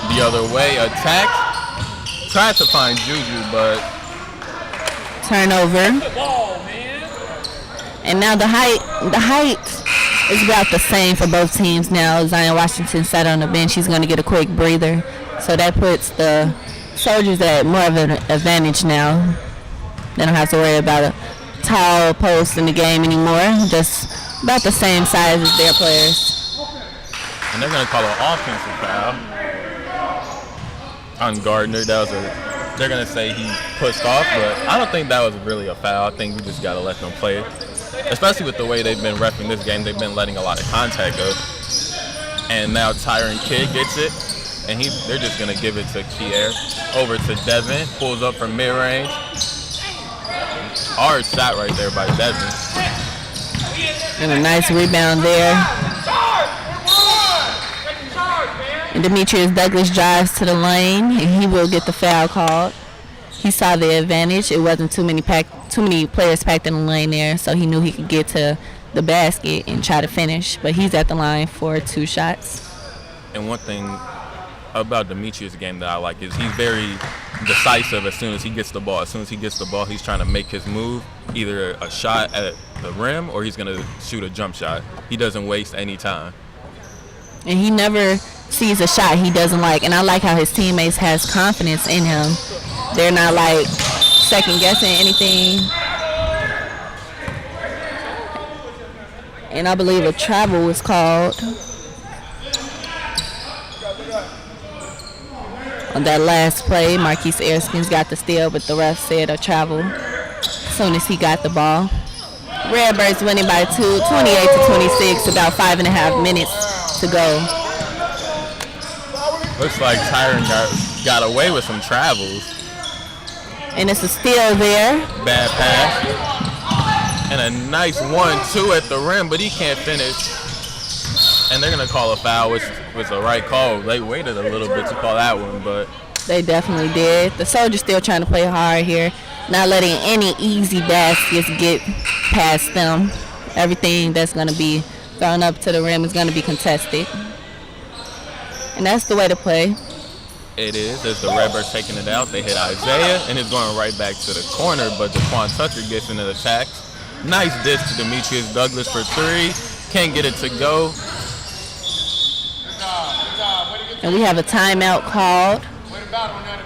The other way, attack. Tried to find Juju, but turnover. And now the height is about the same for both teams now. Zion Washington sat on the bench. He's going to get a quick breather. So that puts the Soldiers at more of an advantage now. They don't have to worry about a tall post in the game anymore. Just about the same size as their players. And they're going to call an offensive foul on Gardner. They're going to say he pushed off, but I don't think that was really a foul. I think we just got to let them play it. Especially with the way they've been reffing this game, they've been letting a lot of contact go. And now Tyron Kidd gets it, and they're just going to give it to Kier. Over to Devin, pulls up from mid-range. Hard shot right there by Devin. And a nice rebound there. And Demetrius Douglas drives to the lane, and he will get the foul called. He saw the advantage. It wasn't too many players packed in the lane there, so he knew he could get to the basket and try to finish. But he's at the line for 2 shots. And one thing about Demetrius' game that I like is he's very decisive as soon as he gets the ball. As soon as he gets the ball, he's trying to make his move, either a shot at the rim or he's going to shoot a jump shot. He doesn't waste any time. And he never sees a shot he doesn't like. And I like how his teammates has confidence in him. They're not like second guessing anything. And I believe a travel was called on that last play. Marquise Erskine's got the steal, but the ref said a travel as soon as he got the ball. Redbirds winning by 2, 28-26, about 5.5 minutes to go. Looks like Tyron got away with some travels. And it's a steal there. Bad pass. And a nice 1-2 at the rim, but he can't finish. And they're going to call a foul, which was the right call. They waited a little bit to call that one, but They definitely did. The Soldiers still trying to play hard here, not letting any easy baskets get past them. Everything that's going to be thrown up to the rim is going to be contested. And that's the way to play. it is. As the Redbirds taking it out, they hit Isaiah, and it's going right back to the corner, but Daquan Tucker gets into the attacks. Nice dish to Demetrius Douglas for three. Can't get it to go. And we have a timeout called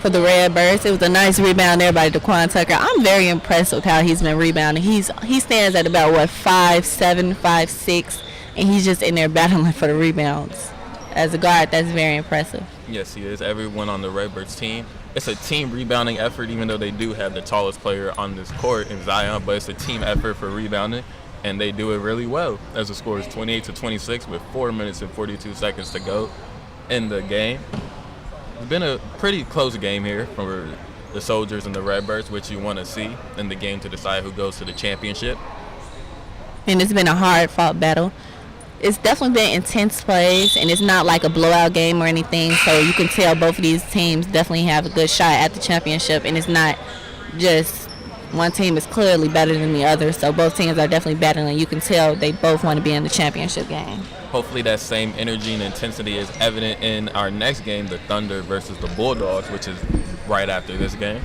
for the Redbirds. It was a nice rebound there by Daquan Tucker. I'm very impressed with how he's been rebounding. He stands at about, 5'7", 5'6", and he's just in there battling for the rebounds. As a guard, that's very impressive. Yes, he is. Everyone on the Redbirds team. It's a team rebounding effort, even though they do have the tallest player on this court in Zion, but it's a team effort for rebounding, and they do it really well. As the score is 28-26 with 4 minutes and 42 seconds to go in the game. It's been a pretty close game here for the Soldiers and the Redbirds, which you want to see in the game to decide who goes to the championship. And it's been a hard-fought battle. It's definitely been intense plays, and it's not like a blowout game or anything, so you can tell both of these teams definitely have a good shot at the championship, and it's not just one team is clearly better than the other, so both teams are definitely battling. You can tell they both want to be in the championship game. Hopefully that same energy and intensity is evident in our next game, the Thunder versus the Bulldogs, which is right after this game.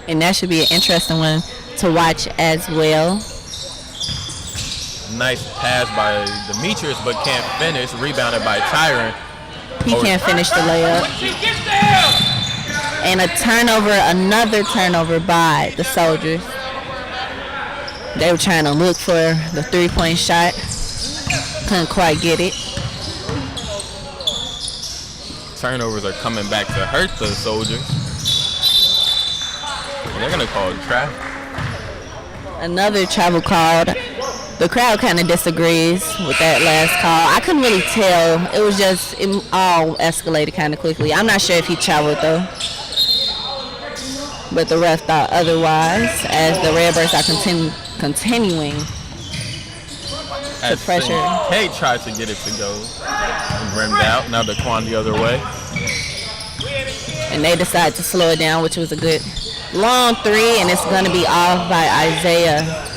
And that should be an interesting one to watch as well. Nice pass by Demetrius, but can't finish. Rebounded by Tyron. He can't finish the layup. And another turnover by the Soldiers. They were trying to look for the three-point shot. Couldn't quite get it. Turnovers are coming back to hurt the Soldiers. And they're going to call travel. Another travel called. The crowd kind of disagrees with that last call. I couldn't really tell. It was just, it all escalated kind of quickly. I'm not sure if he traveled though. But the ref thought otherwise, as the Redbirds are continuing to pressure. Kate tried to get it to go. Rimmed out. Now Daquan the other way. And they decided to slow it down, which was a good long three, and it's going to be off by Isaiah.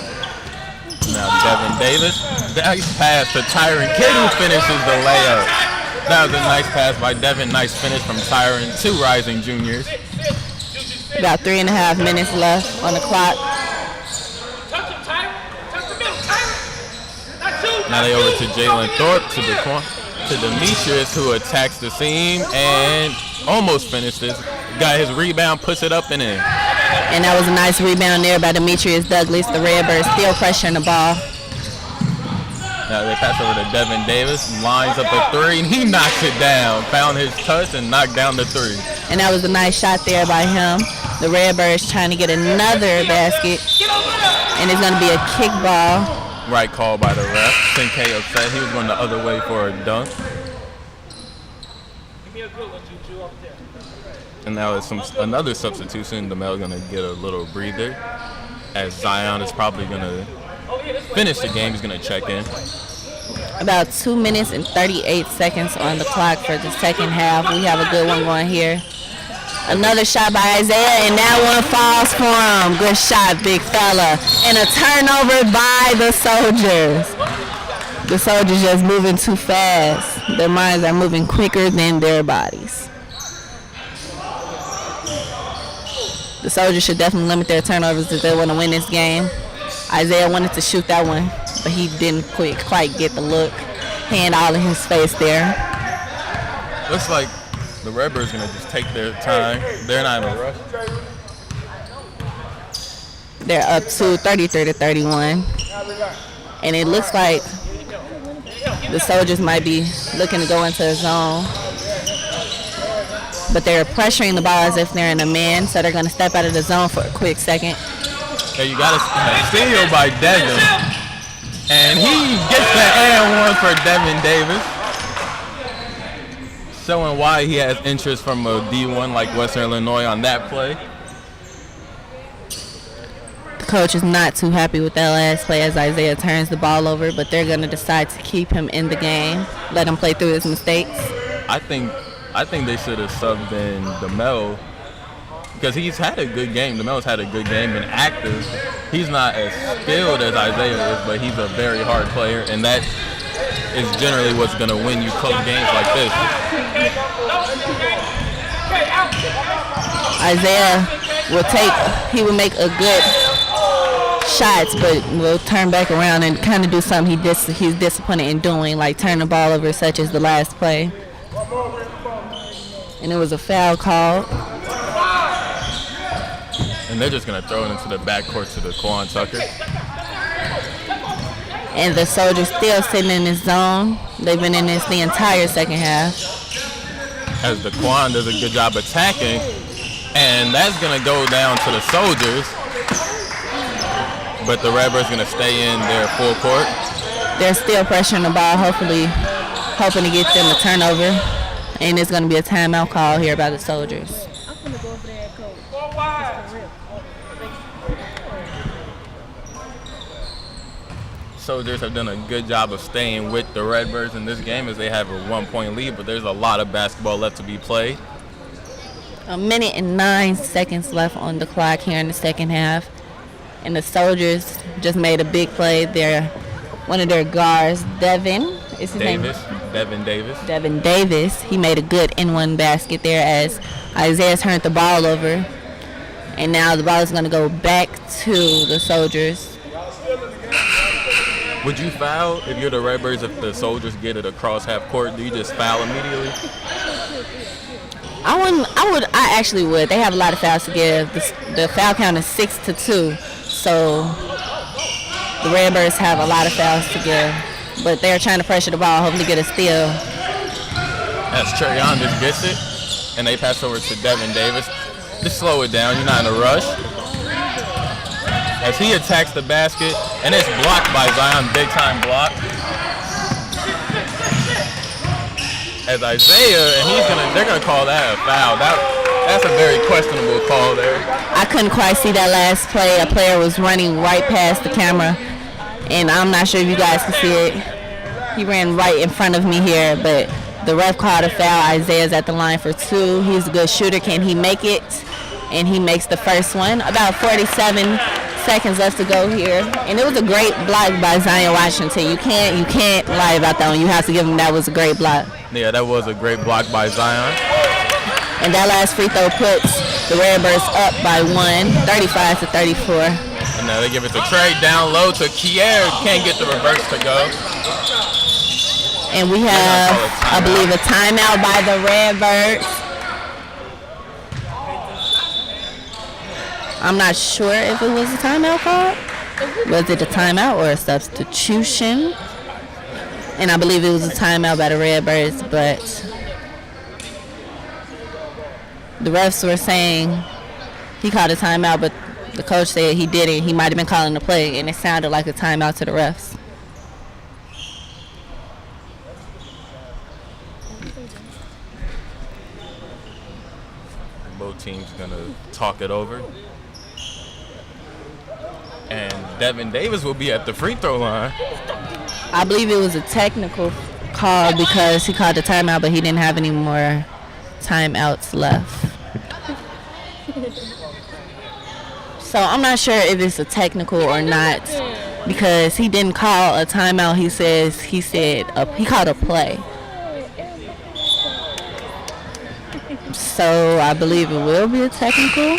Now Devin Davis. Nice pass to Tyron Kidd, who finishes the layup. That was a nice pass by Devin. Nice finish from Tyron. Two rising juniors. About 3.5 minutes left on the clock. Now they over to Jalen Thorpe, to Demetrius, who attacks the seam and almost finishes. Got his rebound, puts it up and in. And that was a nice rebound there by Demetrius Douglas. The Redbirds still pressuring the ball. Now they pass over to Devin Davis, lines up a three, and he knocks it down. Found his touch and knocked down the three. And that was a nice shot there by him. The Redbirds trying to get another basket. And it's going to be a kick ball. Right call by the ref. 10K upset. He was going the other way for a dunk. And now it's another substitution. DeMel's going to get a little breather, as Zion is probably going to finish the game. He's going to check in. About 2 minutes and 38 seconds on the clock for the second half. We have a good one going here. Another shot by Isaiah, and that one falls for him. Good shot, big fella. And a turnover by the Soldiers. The Soldiers just moving too fast. Their minds are moving quicker than their bodies. The Soldiers should definitely limit their turnovers if they want to win this game. Isaiah wanted to shoot that one, but he didn't quite get the look. Hand all in his face there. Looks like the Redbirds going to just take their time. They're not in a rush. They're up to 33-31. And it looks like the Soldiers might be looking to go into a zone. But they're pressuring the ball as if they're in a man, so they're going to step out of the zone for a quick second. Okay, you got a steal by Devin. And he gets the and one for Devin Davis. Showing why he has interest from a D1 like Western Illinois on that play. The coach is not too happy with that last play as Isaiah turns the ball over, but they're going to decide to keep him in the game, let him play through his mistakes. I think they should have subbed in DeMel because he's had a good game. DeMel's had a good game, been active. He's not as skilled as Isaiah is, but he's a very hard player, and that is generally what's going to win you close games like this. Isaiah he will make a good shots, but will turn back around and kind of do something he's disappointed in doing, like turn the ball over, such as the last play. And it was a foul call. And they're just going to throw it into the backcourt to the Quan Tucker. And the Soldiers still sitting in this zone. They've been in this the entire second half. As the Quan does a good job attacking. And that's going to go down to the Soldiers. But the Redbirds going to stay in their full court. They're still pressuring the ball, hoping to get them a turnover. And it's going to be a timeout call here by the Soldiers. I'm going to go over there and coach. Soldiers have done a good job of staying with the Redbirds in this game as they have a 1-point lead, but there's a lot of basketball left to be played. 1 minute and 9 seconds left on the clock here in the second half. And the Soldiers just made a big play. One of their guards, Devin Davis. He made a good in-one basket there as Isaiah turned the ball over. And now the ball is going to go back to the Soldiers. Would you foul if you're the Redbirds if the Soldiers get it across half court? Do you just foul immediately? I actually would. They have a lot of fouls to give. The foul count is 6-2. So the Redbirds have a lot of fouls to give. But they're trying to pressure the ball, hopefully get a steal. As Trayon just gets it, and they pass over to Devin Davis. Just slow it down. You're not in a rush. As he attacks the basket, and it's blocked by Zion, big time block. As Isaiah, and they're gonna call that a foul. That's a very questionable call there. I couldn't quite see that last play. A player was running right past the camera, and I'm not sure if you guys can see it. He ran right in front of me here, but the ref called a foul. Isaiah's at the line for 2. He's a good shooter. Can he make it? And he makes the first one. About 47 seconds left to go here, and it was a great block by Zion Washington. You can't lie about that one. You have to give him that was a great block. Yeah, that was a great block by Zion. And that last free throw puts the Redbirds up by 1, 35-34. And now they give it to Trey down low to Kier. Can't get the reverse to go. And we have, I believe, a timeout by the Redbirds. I'm not sure if it was a timeout call. Was it a timeout or a substitution? And I believe it was a timeout by the Redbirds, but the refs were saying he called a timeout, but the coach said he didn't. He might have been calling the play, and it sounded like a timeout to the refs. Both teams gonna talk it over. And Devin Davis will be at the free throw line. I believe it was a technical call because he called the timeout, but he didn't have any more timeouts left. So I'm not sure if it's a technical or not because he didn't call a timeout. He called a play. So I believe it will be a technical.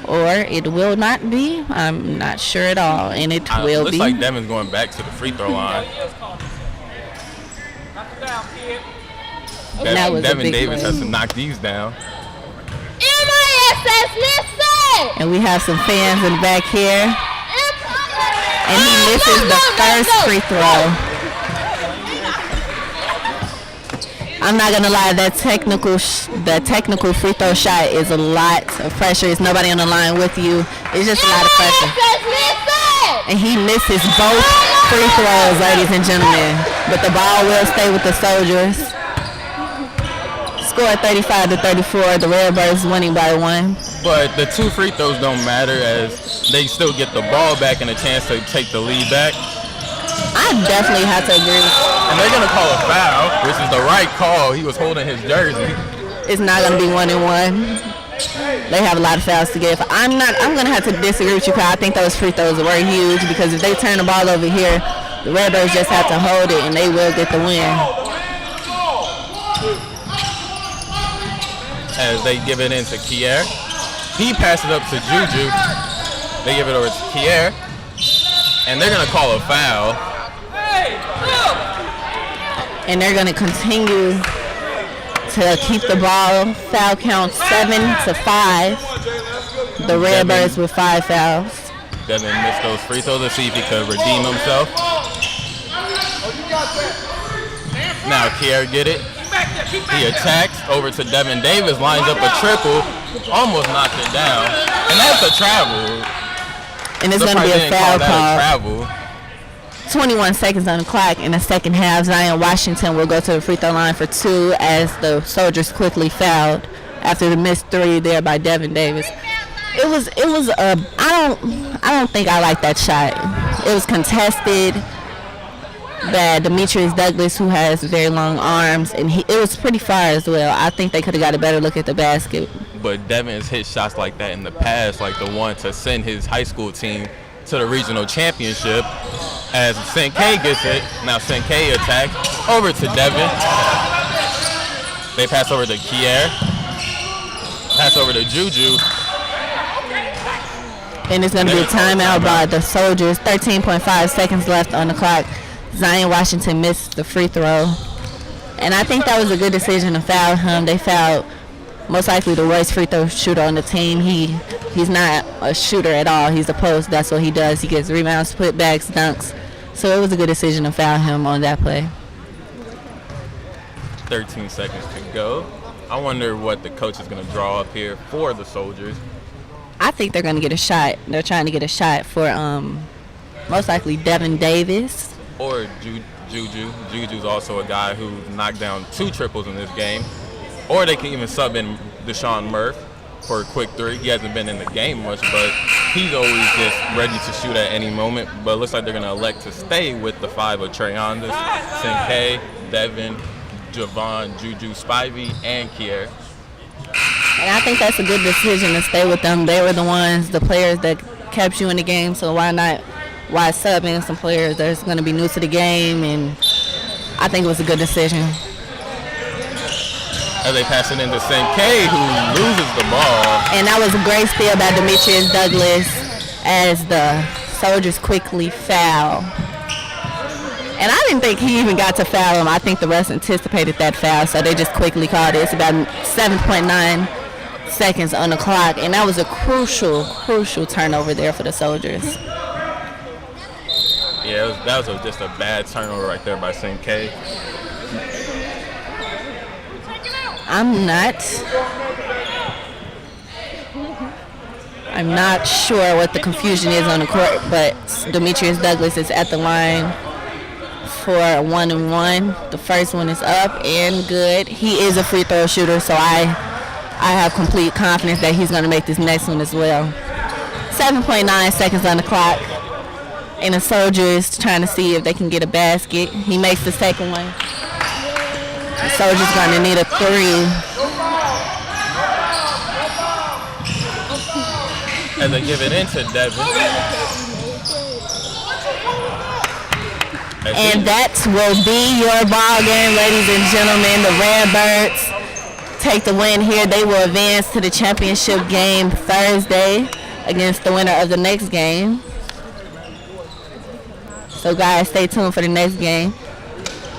Or it will not be. I'm not sure at all, and it will be. Looks like Devin's going back to the free throw line. Devin Davis has to knock these down. MISS, listen! And we have some fans in the back here. And he misses the first free throw. I'm not gonna lie, that technical free throw shot is a lot of pressure. It's nobody on the line with you. It's just a lot of pressure. And he misses both free throws, ladies and gentlemen. But the ball will stay with the Soldiers. score 35-34. The Redbirds winning by 1. But the 2 free throws don't matter as they still get the ball back and a chance to take the lead back. I definitely have to agree. And they're going to call a foul, which is the right call. He was holding his jersey. It's not going to be 1-1. They have a lot of fouls to give. I'm going to have to disagree with you because I think those free throws were huge because if they turn the ball over here, the Redbirds just have to hold it and they will get the win. As they give it into Kier. He passes it up to Juju. They give it over to Kier. And they're going to call a foul. And they're going to continue to keep the ball. Foul count 7-5. The Redbirds with 5 fouls. Devin missed those free throws to see if he could redeem himself. Now Kier get it. He attacks over to Devin Davis, lines up a triple, almost knocked it down. And that's a travel. And it's going to be a foul call. Travel. 21 seconds on the clock in the second half. Zion Washington will go to the free throw line for 2 as the Soldiers quickly fouled after the missed 3 there by Devin Davis. It was I don't think I like that shot. It was contested. That Demetrius Douglas, who has very long arms, and it was pretty far as well. I think they could have got a better look at the basket. But Devin has hit shots like that in the past, like the one to send his high school team to the regional championship. As St. K gets it, now St. K attack over to Devin. They pass over to Kier. Pass over to Juju. And it's going to be a timeout by the Soldiers. 13.5 seconds left on the clock. Zion Washington missed the free throw. And I think that was a good decision to foul him. They fouled most likely the worst free throw shooter on the team. He's not a shooter at all. He's a post. That's what he does. He gets rebounds, putbacks, dunks. So it was a good decision to foul him on that play. 13 seconds to go. I wonder what the coach is going to draw up here for the Soldiers. I think they're going to get a shot. They're trying to get a shot for most likely Devin Davis. Or Juju. Juju's also a guy who knocked down 2 triples in this game. Or they can even sub in Deshaun Murph for a quick 3. He hasn't been in the game much, but he's always just ready to shoot at any moment. But it looks like they're going to elect to stay with the 5 of Trey Hondas, Sinkay, Devin, Javon, Juju, Spivey, and Kier. And I think that's a good decision to stay with them. They were the players that kept you in the game, so why sub in some players that's going to be new to the game, and I think it was a good decision. As they pass it into St. K, who loses the ball. And that was a great steal by Demetrius Douglas as the Soldiers quickly foul. And I didn't think he even got to foul him. I think the refs anticipated that foul, so they just quickly called it. It's about 7.9 seconds on the clock, and that was a crucial turnover there for the Soldiers. Yeah, that was just a bad turnover right there by St. K. I'm not sure what the confusion is on the court, but Demetrius Douglas is at the line for 1-1. The first one is up and good. He is a free throw shooter, so I have complete confidence that he's going to make this next one as well. 7.9 seconds on the clock. And the Soldiers trying to see if they can get a basket. He makes the second one. The Soldiers going to need a 3. And they give it into Devin. And that will be your ball game, ladies and gentlemen. The Redbirds take the win here. They will advance to the championship game Thursday against the winner of the next game. So guys, stay tuned for the next game.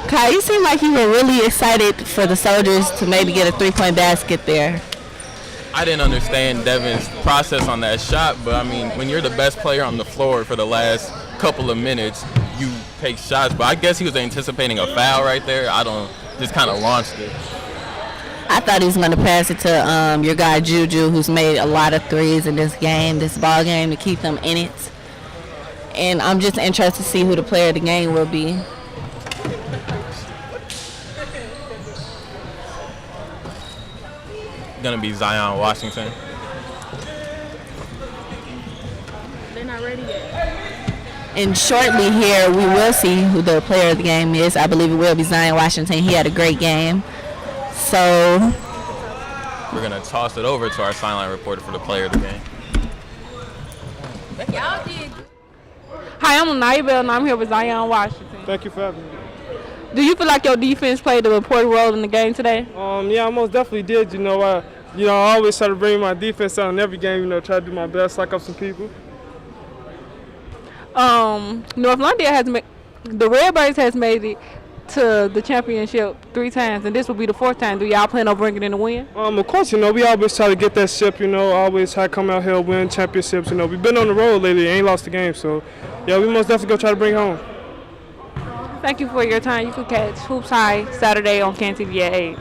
Kyle, you seem like you were really excited for the Soldiers to maybe get a 3-point basket there. I didn't understand Devin's process on that shot, but I mean, when you're the best player on the floor for the last couple of minutes, you take shots. But I guess he was anticipating a foul right there. Just kind of launched it. I thought he was going to pass it to your guy Juju, who's made a lot of threes in this ball game, to keep them in it. And I'm just interested to see who the player of the game will be. gonna be Zion Washington. They're not ready yet. And shortly here, we will see who the player of the game is. I believe it will be Zion Washington. He had a great game. So we're gonna toss it over to our sideline reporter for the player of the game. Y'all did. Hi, I'm Naibel, and I'm here with Zion Washington. Thank you for having me. Do you feel like your defense played an important role in the game today? Yeah, I most definitely did. I always try to bring my defense out in every game. Try to do my best, lock up some people. North London the Redbirds has made it to the championship 3 times, and this will be the 4th time. Do y'all plan on bringing in a win? Of course, we always try to get that ship. Always try to come out here, win championships. We've been on the road lately, ain't lost a game, so yeah, we most definitely go try to bring home. Thank you for your time. You can catch Hoops High Saturday on CAN TV at 8.